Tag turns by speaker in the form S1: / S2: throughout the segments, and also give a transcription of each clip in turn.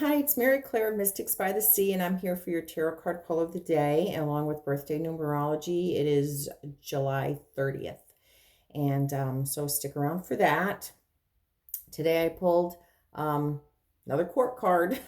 S1: Hi, it's Mary Claire, Mystics by the Sea, and I'm here for your tarot card pull of the day, along with birthday numerology. It is July 30th, and so stick around for that. Today I pulled another court card.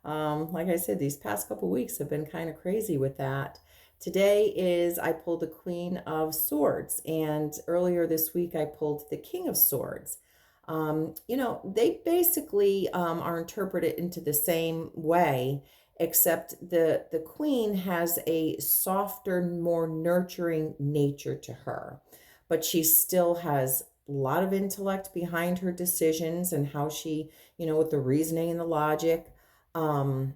S1: Like I said, these past couple weeks have been kind of crazy with that. I pulled the Queen of Swords, and earlier this week I pulled the King of Swords. They basically are interpreted into the same way, except the queen has a softer, more nurturing nature to her, but she still has a lot of intellect behind her decisions and how she, with the reasoning and the logic. Um,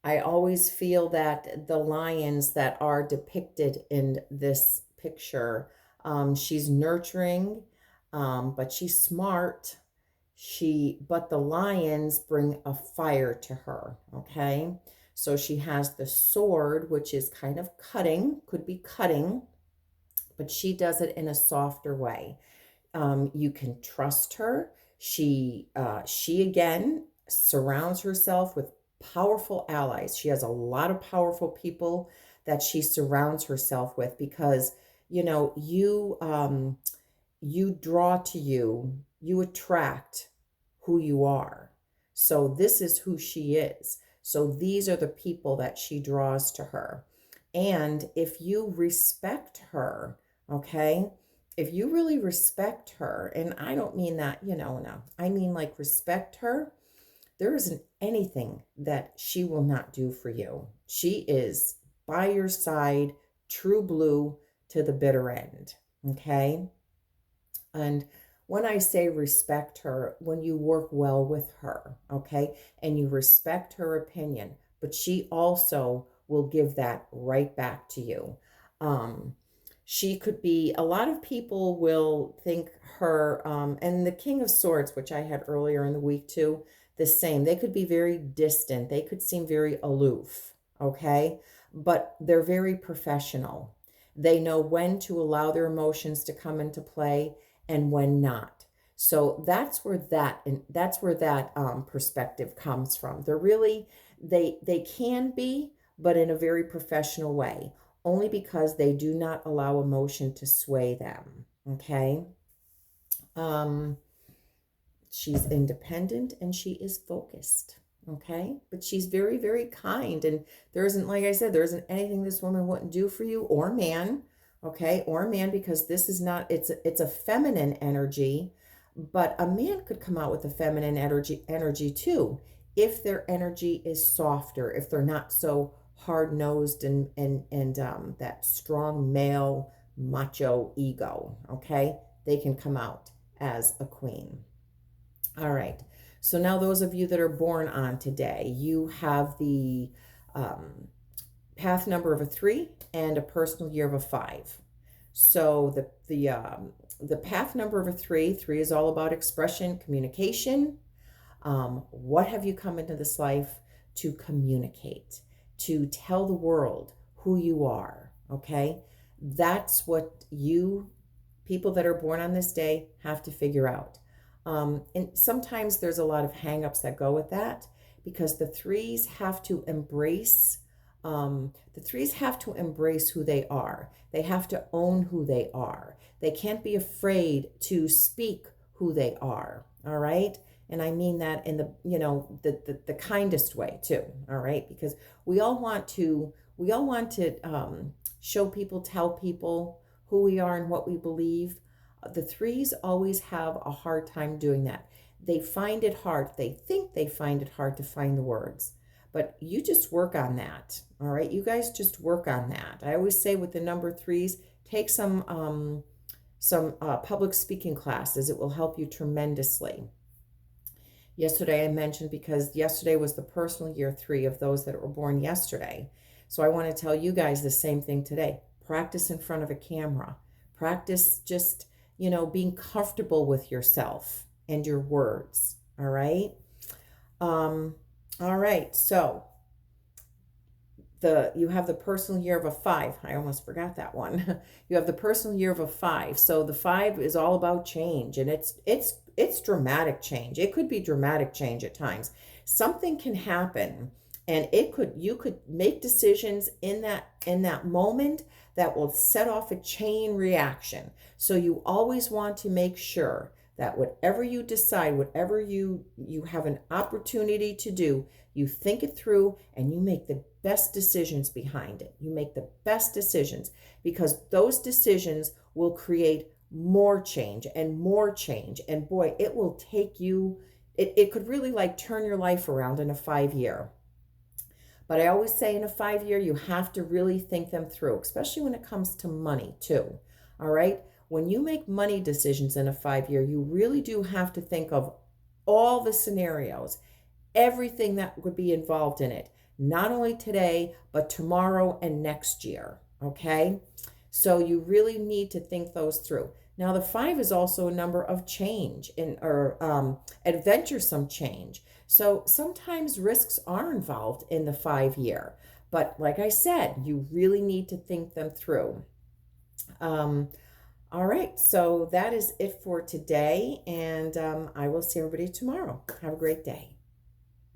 S1: I always feel that the lions that are depicted in this picture, she's nurturing, but she's smart. But the lions bring a fire to her. Okay. So she has the sword, which is kind of cutting, could be cutting, but she does it in a softer way. You can trust her. She again surrounds herself with powerful allies. She has a lot of powerful people that she surrounds herself with because you draw to you, you attract who you are. So this is who she is. So these are the people that she draws to her. And if you respect her, okay, if you really respect her, and I don't mean that, no, I mean like respect her, there isn't anything that she will not do for you. She is by your side, true blue to the bitter end, okay? And when I say respect her, when you work well with her, okay, and you respect her opinion, but she also will give that right back to you. Um, she could be, a lot of people will think her, and the King of Swords, which I had earlier in the week too, the same. They could be very distant, they could seem very aloof, okay, but they're very professional. They know when to allow their emotions to come into play and when not. So that's where that perspective comes from. They can be, but in a very professional way, only because they do not allow emotion to sway them. Okay. Um, she's independent and she is focused. Okay, but she's very, very kind, and there isn't, like I said, there isn't anything this woman wouldn't do for you or man. Okay, or man, because this is not, it's a feminine energy, but a man could come out with a feminine energy too, if their energy is softer, if they're not so hard-nosed and that strong male macho ego. Okay, they can come out as a queen. All right. So now those of you that are born on today, you have the um, path number of a 3 and a personal year of a 5. So the path number of a 3, 3 is all about expression, communication. What have you come into this life to communicate, to tell the world who you are? Okay, that's what you people that are born on this day have to figure out. And sometimes there's a lot of hangups that go with that because the threes have to embrace who they are. They have to own who they are. They can't be afraid to speak who they are. All right. And I mean that in the kindest way too. All right. Because we all want to show people, tell people who we are and what we believe. The threes always have a hard time doing that. They find it hard. They think they find it hard to find the words. But you just work on that. All right. You guys just work on that. I always say with the number threes, take some public speaking classes. It will help you tremendously. Yesterday I mentioned, because yesterday was the personal year 3 of those that were born yesterday. So I want to tell you guys the same thing today. Practice in front of a camera. Practice just, being comfortable with yourself and your words. All right. All right. So you have the personal year of a 5. I almost forgot that one. You have the personal year of a 5. So the 5 is all about change, and it's dramatic change. It could be dramatic change at times. Something can happen, and you could make decisions in that moment that will set off a chain reaction. So you always want to make sure that whatever you decide, whatever you have an opportunity to do, you think it through and you make the best decisions behind it. You make the best decisions, because those decisions will create more change and more change. And boy, it will take you, it could really like turn your life around in a 5 year. But I always say in a 5 year, you have to really think them through, especially when it comes to money too. All right. When you make money decisions in a 5 year, you really do have to think of all the scenarios, everything that would be involved in it, not only today, but tomorrow and next year. Okay. So you really need to think those through. Now, the 5 is also a number of change or adventuresome change. So sometimes risks are involved in the 5 year. But like I said, you really need to think them through. Um, all right. So that is it for today. And I will see everybody tomorrow. Have a great day.